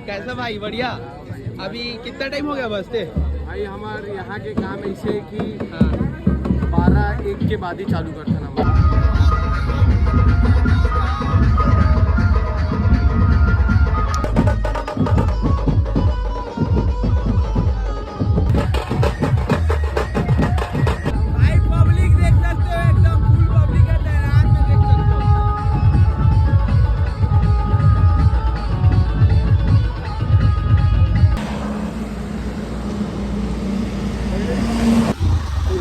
कैसा भाई? बढ़िया। अभी कितना टाइम हो गया बसते? भाई हमारे यहाँ के काम ऐसे है कि हाँ 12-1 के बाद ही चालू करता ना।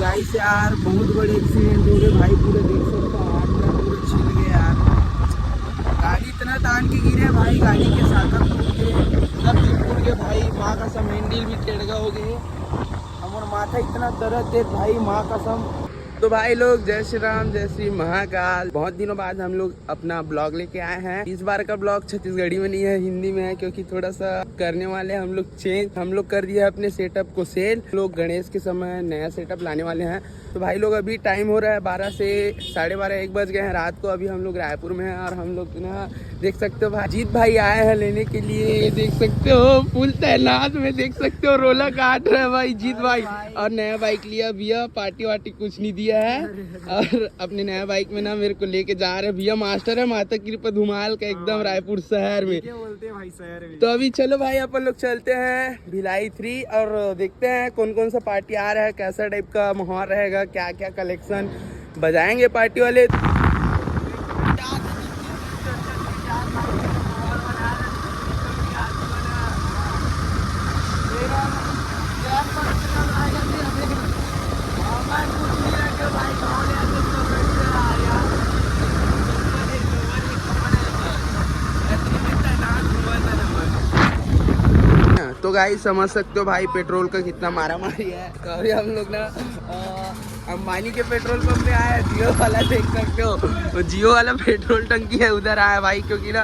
गाइस यार बहुत बड़े एक्सीडेंट हो गए भाई, पूरे देख सकते हो हाथ में पूरे छिल गए यार। गाड़ी इतना तान के गिरे भाई, गाड़ी के साथ टूट गए, सब चीज टूट गए भाई। माँ कसम हैंडल भी टेढ़ा हो गए, हमारा माथा इतना दर्द दे भाई, माँ कसम। तो भाई लोग जय श्री राम, जय श्री महाकाल। बहुत दिनों बाद हम लोग अपना ब्लॉग लेके आए हैं। इस बार का ब्लॉग छत्तीसगढ़ी में नहीं है, हिंदी में है, क्योंकि थोड़ा सा करने वाले हम लोग चेंज। हम लोग कर दिया अपने सेटअप को सेल। लोग गणेश के समय नया सेटअप लाने वाले हैं। तो भाई लोग अभी टाइम हो रहा है 12 से 12:30 1 बज गए हैं रात को। अभी हम लोग रायपुर में हैं और हम लोग ना देख सकते हो भाई जीत भाई आए हैं लेने के लिए। देख सकते हो फुल तैनात में, देख सकते हो रोला काट रहे हैं भाई जीत भाई। और नया बाइक लिया भैया, पार्टी वार्टी कुछ नहीं दिया है। और अपने नया बाइक में ना मेरे को लेके जा रहे भैया। मास्टर है माता कृपा धुमाल का एकदम रायपुर शहर में। क्या बोलते हैं भाई शहर में। तो अभी चलो भाई अपन लोग चलते हैं भिलाई 3 और देखते हैं कौन कौन सा पार्टी आ रहा है, कैसा टाइप का माहौल रहेगा, क्या क्या कलेक्शन बजाएंगे पार्टी वाले। तो गाइस समझ सकते हो भाई पेट्रोल का कितना मारा मारी है। तो अभी हम लोग ना अंबानी के पेट्रोल पंप पे आए, जियो वाला देख सकते हो, तो जियो वाला पेट्रोल टंकी है उधर आया भाई, क्योंकि ना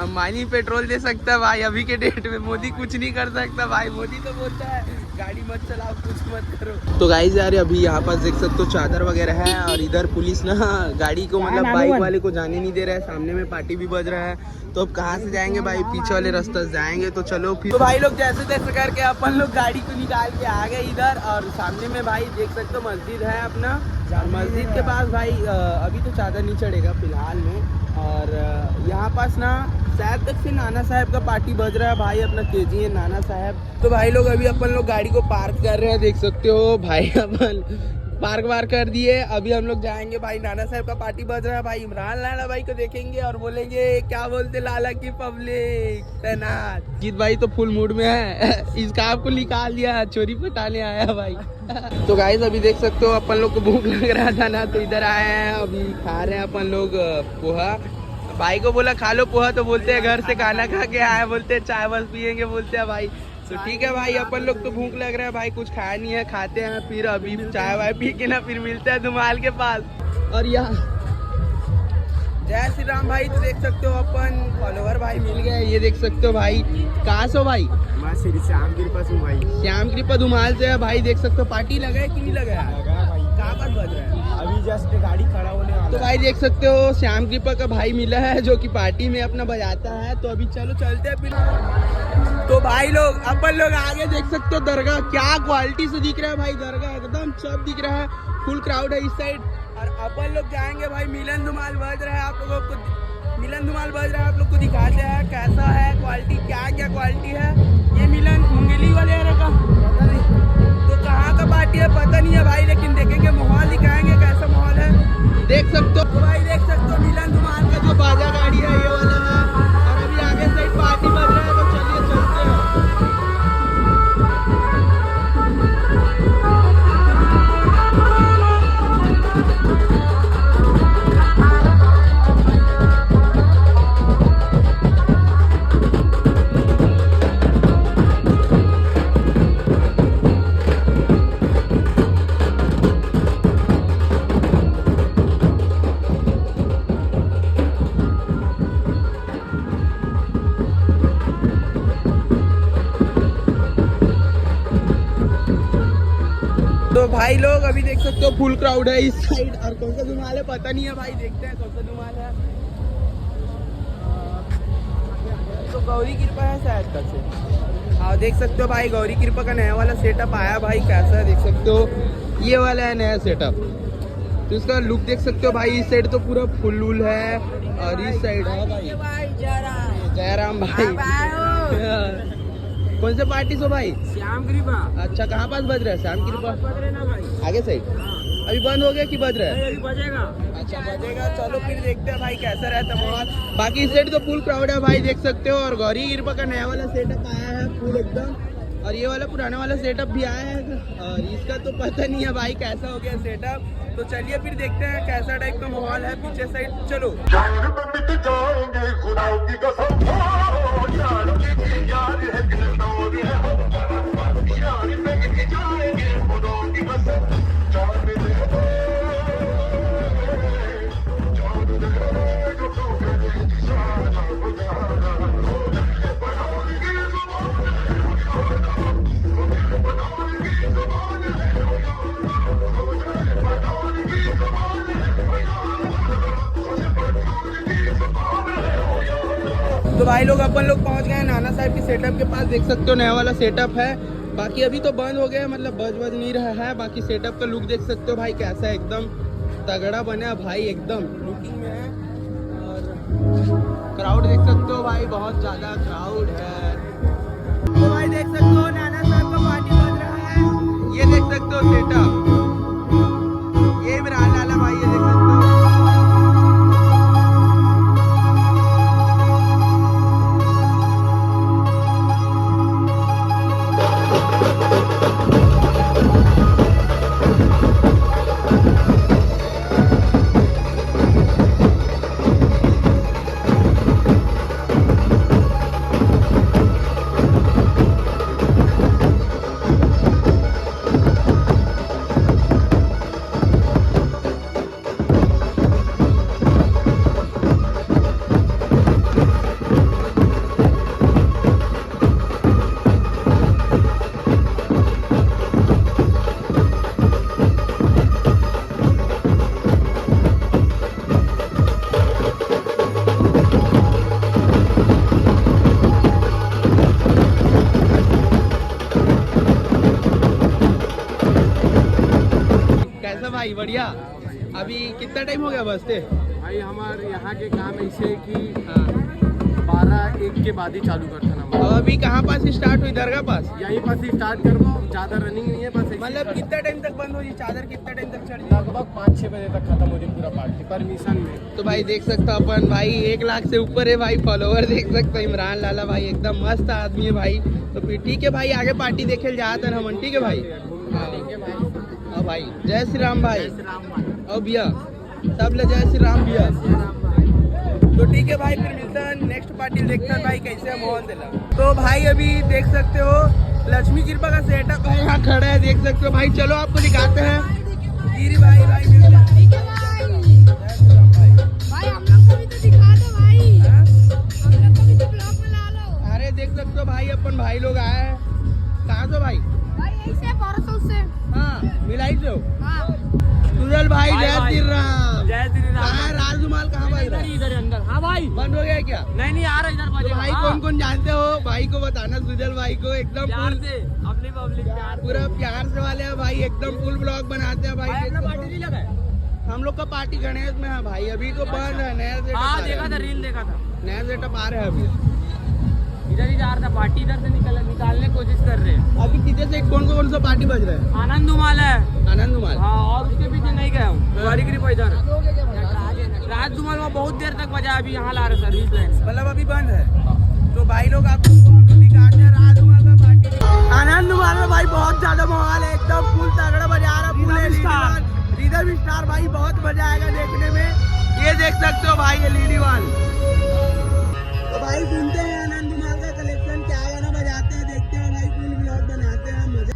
अंबानी पेट्रोल दे सकता है भाई अभी के डेट में। मोदी कुछ नहीं कर सकता भाई, मोदी तो बोलता है गाड़ी मत चलाओ, कुछ मत करो। तो गाइस यार अभी यहाँ पास देख सकते हो चादर वगैरह है, और इधर पुलिस ना गाड़ी को मतलब बाइक वाले को जाने नहीं दे रहा है। सामने में पार्टी भी बज रहा है, तो अब कहाँ से जाएंगे भाई, पीछे वाले रास्ते से जाएंगे। तो चलो फिर तो भाई लोग जैसे तैसे करके अपन लोग गाड़ी को निकाल के आ गए इधर। और सामने में भाई देख सकते हो मस्जिद है अपना, मस्जिद के पास भाई अभी तो चादर नहीं चढ़ेगा फिलहाल में। और यहाँ पास ना शायद तक से नाना साहब का पार्टी बज रहा है भाई, अपना केजी है नाना साहब। तो भाई लोग अभी अपन लोग गाड़ी को पार्क कर रहे हैं, देख सकते हो भाई अपन पार्क वार कर दिए। अभी हम लोग जाएंगे भाई, नाना साहब का पार्टी बज रहा है भाई, इमरान लाला भाई को देखेंगे और बोलेंगे क्या बोलते लाला की पब्लिक तैनात। जीत भाई तो फुल मूड में है इसका आपको निकाल दिया, चोरी पटाने आया भाई तो गाइस अभी देख सकते हो अपन लोग को भूख लग रहा था ना, तो इधर आए हैं, अभी खा रहे हैं अपन लोग पोहा। भाई को बोला खा लो पोहा, तो बोलते हैं घर से खाना खा के आए, बोलते हैं चाय बस पियेंगे, बोलते हैं भाई। तो ठीक है भाई, अपन लोग तो भूख लग रहा है भाई, कुछ खाया नहीं है, खाते हैं फिर अभी चाय वाय पी के ना फिर मिलते हैं धुमाल के पास। और यहाँ जय श्री राम भाई, तो देख सकते हो अपन फॉलोवर भाई मिल गए, ये देख सकते हो भाई। कहाँ से हो भाई? मैं श्री श्याम कृपा हूँ भाई, श्याम कृपा धुमाल से है भाई। देख सकते हो पार्टी लगा है कि नहीं लगा है? लगा भाई। कहाँ पर बज रहा है? अभी जस्ट गाड़ी खड़ा होने वाला। तो भाई देख सकते हो श्याम कृपा का भाई मिला है जो कि पार्टी में अपना बजाता है। तो अभी चलो चलते हैं फिर। तो भाई लोग अपन लोग आगे देख सकते हो दरगाह, क्या क्वालिटी से दिख रहा है भाई, दरगाह एकदम सब दिख रहा है, फुल क्राउड है इस साइड। और अपन लोग जाएंगे भाई, मिलन धुमाल बज रहा है, आप लोगों को मिलन धुमाल बज रहा है, आप लोग को दिखाते हैं कैसा है क्वालिटी, क्या क्या क्वालिटी है। ये मिलन मुंगेली वाले का पता नहीं, तो कहाँ का पार्टी है पता नहीं है भाई, लेकिन देखेंगे माहौल दिखाएंगे कैसा माहौल है। देख सकते हो तो भाई, देख सकते हो मिलन धुमाल का जो बाजा गाड़ी है ये वाला है, और अभी आगे साइड पार्टी बज रहा है। तो चलिए चलते हैं। तो भाई लोग अभी देख सकते हो फुल क्राउड है इस साइड, और कौन सा धुमाल है पता नहीं है भाई, देखते हैं कौन सा धुमाल है। तो गौरी कृपा है शायद तक से। हाँ देख सकते हो भाई गौरी कृपा का नया वाला सेटअप आया भाई, कैसा है देख सकते हो, ये वाला है नया सेटअप। तो इसका लुक देख सकते हो भाई, इस साइड तो पूरा फुल वुल है और इस साइड है भाई जयराम भाई। कौन से पार्टी सो भाई? श्याम कृपा। अच्छा कहाँ पास बज रहा है? श्याम कृपा भाई आगे साइड अभी बंद हो गया कि बज रहा है? अभी बजेगा। अच्छा बजेगा, चलो फिर देखते हैं भाई कैसा रहता है माहौल। बाकी इस साइड तो फुल क्राउड है भाई देख सकते हो, और गौरी कृपा का नया वाला सेटअप आया है फुल एकदम, और ये वाला पुराना वाला सेटअप भी आया है, और इसका तो पता नहीं है भाई कैसा हो गया सेटअप। तो चलिए फिर देखते हैं कैसा टाइप का माहौल है पीछे साइड, चलो। तो भाई लोग अपन लोग पहुंच गए हैं नाना साहब के सेटअप के पास, देख सकते हो नया वाला सेटअप है। बाकी अभी तो बंद हो गया, मतलब बज नहीं रहा है। बाकी सेटअप का लुक देख सकते हो भाई कैसा है, एकदम तगड़ा बना भाई, एकदम लुकिंग में है। और क्राउड देख सकते हो भाई, बहुत ज्यादा क्राउड है। तो भाई देख सकते हो नाना साहब का पार्टी बज रहा है, ये देख सकते हो सेटअप, ये इमरान लाला भाई, ये देख सकते हो। भाई बढ़िया। अभी कितना टाइम हो गया बसते? भाई हमारे यहाँ के काम ऐसे कि हाँ। 12-1 के बाद ही चालू करता ना। अब अभी कहाँ पास स्टार्ट हुई? दरगाह पास? यहीं पास ही स्टार्ट कर दो, ज्यादा रनिंग नहीं है बस। मतलब कितना टाइम तक बंद हो जी? चादर कितना टाइम तक चढ़? लगभग 5-6 बजे तक खत्म हो जाए पूरा पार्टी परमिशन में। तो भाई देख सकते हो अपन भाई 1 लाख से ऊपर है भाई फॉलोवर, देख सकते हो इमरान लाला भाई एकदम मस्त आदमी है भाई। तो फिर ठीक है भाई, आगे पार्टी देखे जाते हैं हम, ठीक है भाई। हाँ भाई जय श्री राम भाई, और भैया सब ले जय श्री राम भैया। तो ठीक है भाई, फिर मिलता है नेक्स्ट पार्टी, देखते हैं भाई कैसे है माहौल दिला। तो भाई अभी देख सकते हो लक्ष्मी कृपा का सेटअप है, यहाँ खड़ा है देख सकते हो भाई। चलो आपको दिखाते हैं गिरी भाई, भाई मिल जाए। भाई हम लोग को भी तो दिखा दो भाई, हम लोग को भी तो ब्लॉग में ला लो। अरे देख सकते हो भाई अपन भाई लोग आए हैं, कहाँ से भाई? भाई यहीं से परसों से। हाँ मिलाई जो हाँ सुजल भाई जय श्री राम। जय श्री राम। कहाँ है राजकुमार, कहाँ भाई? इधर अंदर। हाँ भाई बंद हो गया क्या? नहीं आ रहा इधर तो भाई कौन कौन जानते हो भाई को बताना, सुजल भाई को एकदम प्यार फुल से अपनी पब्लिक प्यार पूरा प्यार से वाले हैं भाई, एकदम फुल ब्लॉग बनाते हैं भाई। अपना पार्टी नहीं लगा है। हम लोग का पार्टी गणेश में है भाई, अभी तो बंद है, नया सेटअप हाँ आ रहा देखा है। था, रील देखा था। नया सेटअप आ रहा है अभी, इधर ही जा रहा था पार्टी, इधर से निकालने की कोशिश कर रहे हैं। अभी पीछे से कौन सा पार्टी बज रहा है? आनंद उमाल है। आनंद उमाल। हाँ और उसके पीछे नहीं गया हूँ, गौरी कृपा इधर। राज दुमाल में बहुत देर तक बजा, अभी यहाँ ला रहे सर्विस लाइन से। मतलब अभी बंद है। तो भाई लोग आपको दिखाते हैं राज उमाल का पार्टी। आनंद उमाल में भाई बहुत ज्यादा माहौल है, एकदम फुल तगड़ा बजा रहा, फुल रिदम स्टार भाई, बहुत मजा आएगा देखने में। ये देख सकते हो भाई, ये लीडी वाल। तो भाई सुनते हैं आनंद उमाल का कलेक्शन, क्या गाना बजाते हैं देखते हैं भाई, फुल ब्लॉग बनाते हैं मजा।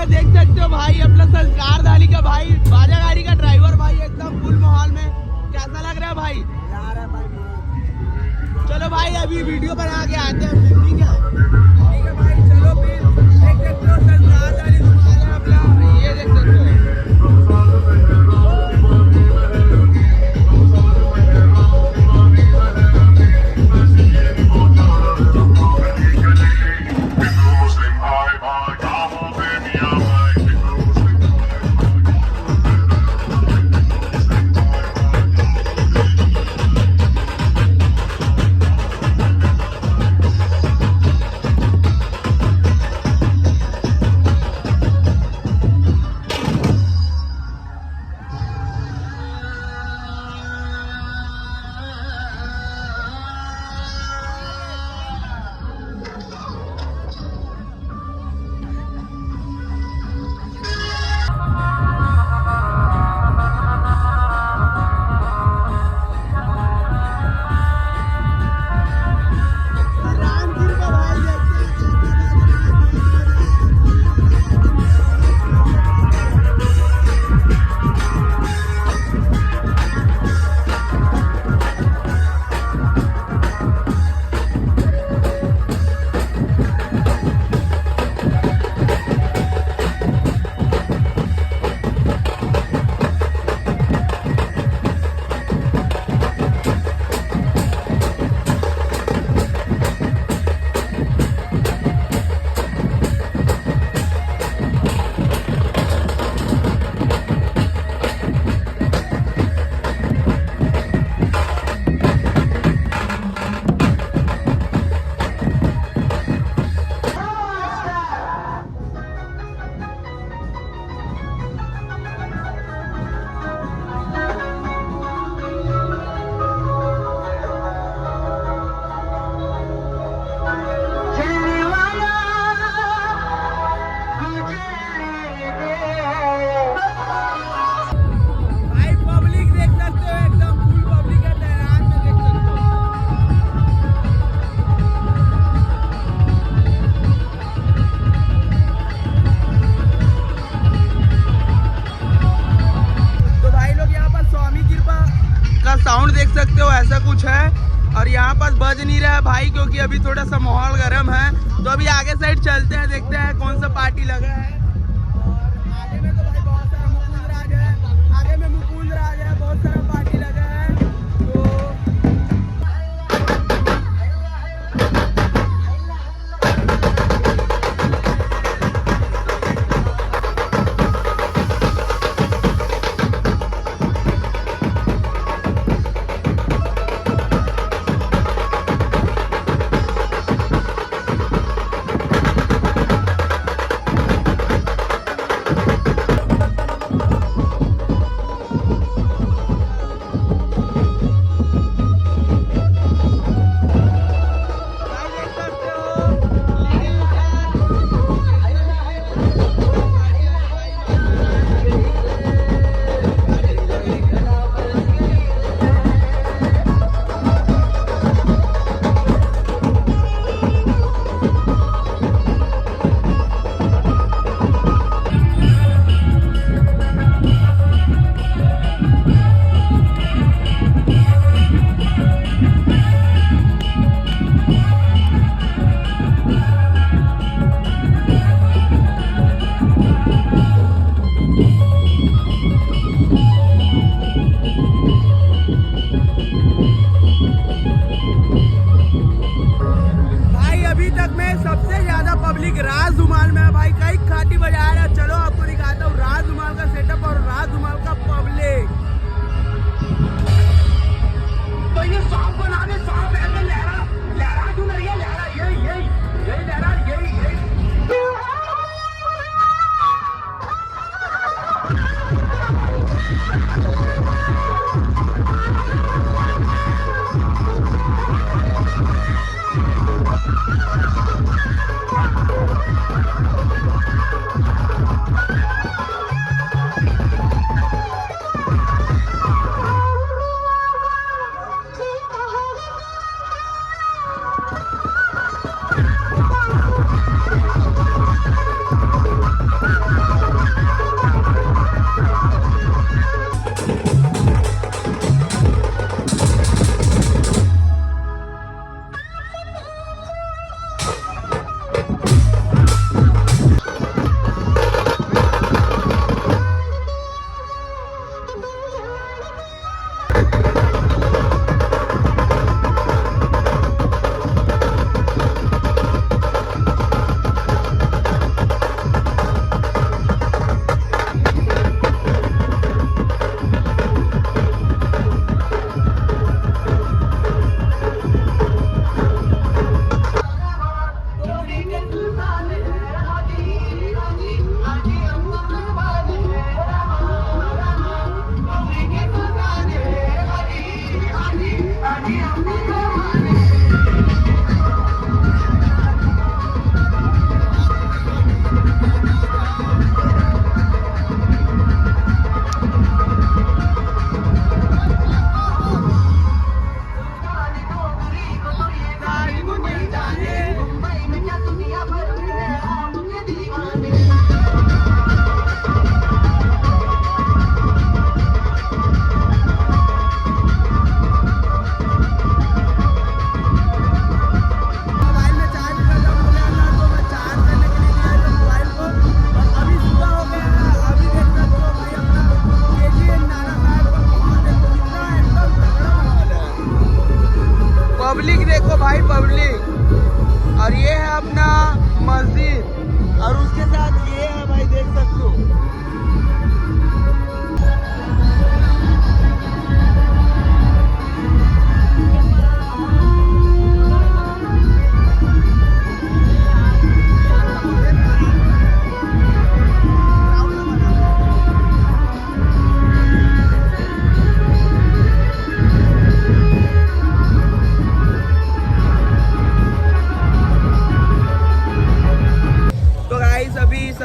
देख सकते हो भाई अपना संस्कार दाली का भाई बाजा गाड़ी का ड्राइवर भाई एकदम फुल माहौल में। कैसा लग रहा है भाई? चलो भाई अभी वीडियो बना के आते हैं फिर, ठीक है भाई। चलो फिर देख सकते हो संस्कार दाली दुकान है अपना, ये देख सकते हो। साउंड देख सकते हो ऐसा कुछ है। और यहाँ पास बज नहीं रहा है भाई क्योंकि अभी थोड़ा सा माहौल गर्म है। तो अभी आगे साइड चलते हैं, देखते हैं कौन सा पार्टी लगा है। और आगे में तो भाई बहुत सारा मुकुंद राज है, आगे में मुकुंद राज है, बहुत सारा पार्टी लगा है। तो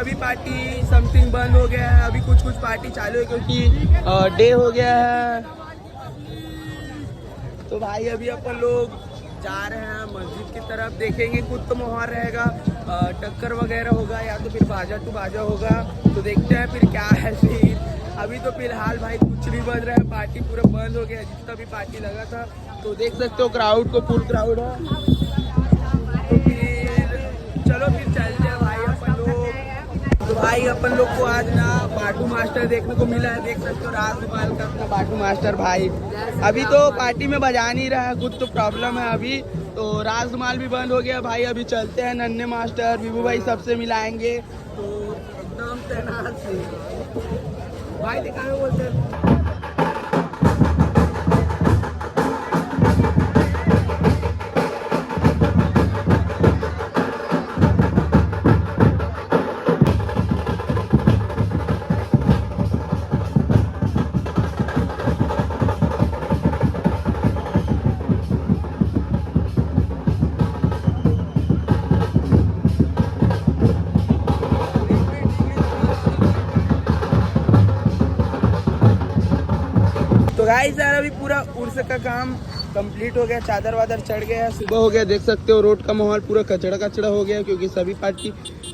सभी पार्टी समथिंग बंद हो गया है, अभी कुछ कुछ पार्टी चालू है क्योंकि डे हो गया है। तो भाई अभी अपन लोग जा रहे हैं मस्जिद की तरफ, देखेंगे कुछ तो माहौल रहेगा, टक्कर वगैरह होगा या तो फिर बाजा टू बाजा होगा, तो देखते हैं फिर क्या है सीन। अभी तो फिलहाल भाई कुछ नहीं बज रहा है, पार्टी पूरा बंद हो गया, जितना भी पार्टी लगा था। तो देख सकते हो क्राउड को, फुल क्राउड है। तो फिर चलो फिर चलते हैं भाई अपन लोग। तो भाई अपन लोग को आज ना बाटू मास्टर देखने को मिला है, देख सकते हो राजगोपाल का अपना बाटू मास्टर भाई। अभी तो पार्टी में बजा नहीं रहा है, कुछ तो प्रॉब्लम है अभी, तो राजगोपाल भी बंद हो गया भाई। अभी चलते हैं नन्हे मास्टर विभू भाई सबसे मिलाएंगे, तो एकदम तैनात से भाई दिखाए बोलते हैं। तो गाइस यार अभी पूरा उर्स का काम कंप्लीट हो गया, चादर वादर चढ़ गया, सुबह हो गया। देख सकते हो रोड का माहौल पूरा कचड़ा कचड़ा हो गया, क्योंकि सभी पार्टी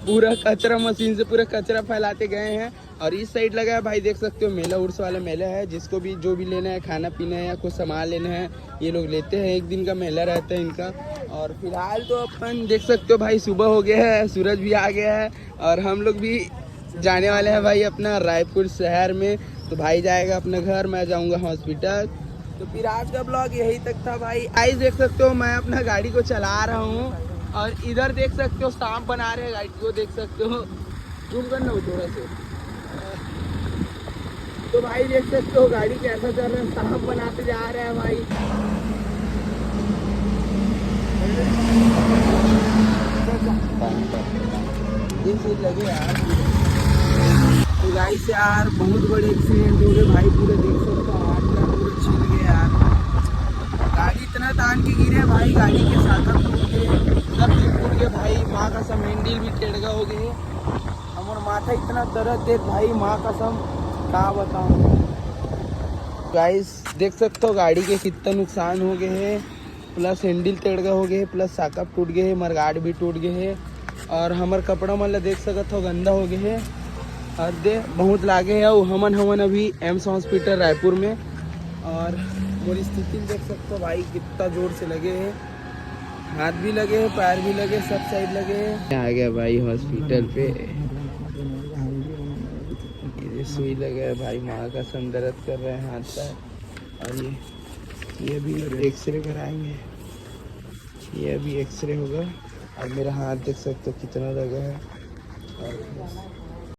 पूरा कचरा मशीन से पूरा कचरा फैलाते गए हैं। और इस साइड लगा है भाई, देख सकते हो मेला, उर्स वाला मेला है, जिसको भी जो भी लेना है, खाना पीना है या कुछ सामान लेना है, ये लोग लेते हैं। एक दिन का मेला रहता है इनका। और फिलहाल तो अपन देख सकते हो भाई सुबह हो गया है, सूरज भी आ गया है, और हम लोग भी जाने वाले हैं भाई अपना रायपुर शहर में। तो भाई जाएगा अपने घर, मैं जाऊंगा हॉस्पिटल। तो फिर आज का ब्लॉग यही तक था भाई। आई देख सकते हो मैं अपना गाड़ी को चला रहा हूँ, और इधर देख सकते हो सांप बना रहे हैं गाड़ी को, देख सकते हो, जूम करना हो थोड़ा से। तो भाई देख सकते हो गाड़ी कैसा चल रहा है, सांप बनाते जा रहे हैं भाई। ये चीज लगे यार। तो गाइस यार बहुत बड़े एक्सीडेंट हो गए भाई, पूरे देख सकते हो हाथ का पूरा छिल गया यार। गाड़ी इतना तान के गिरे भाई, गाड़ी के साथ टूट गए, सब चीज टूट गए भाई। माँ कसम हैंडल भी टेढ़ा हो गए, हमारा माथा इतना दर्द देख भाई, माँ कसम क्या बताऊँ। गाइस देख सकते हो गाड़ी के कितना नुकसान हो गए हैं, प्लस हैंडल टेढ़ा हो गए, प्लस साकप टूट गए, मरगाड़ भी टूट गए है, और हमार कपड़ा मतलब देख सकते हो गंदा हो गए है, और दे बहुत लागे है। हमन अभी एम्स हॉस्पिटल रायपुर में, और मोरी स्थिति देख सकते हो भाई कितना जोर से लगे हैं, हाथ भी लगे हैं, पैर भी लगे, सब साइड लगे हैं। आ गया भाई हॉस्पिटल पे, ये सुई लगा है भाई, माँ का सम दर्द कर रहे हैं हाथ पैर। और ये भी एक्सरे कराएंगे, ये अभी एक्सरे होगा। और मेरा हाथ देख सकते हो कितना लगा है, और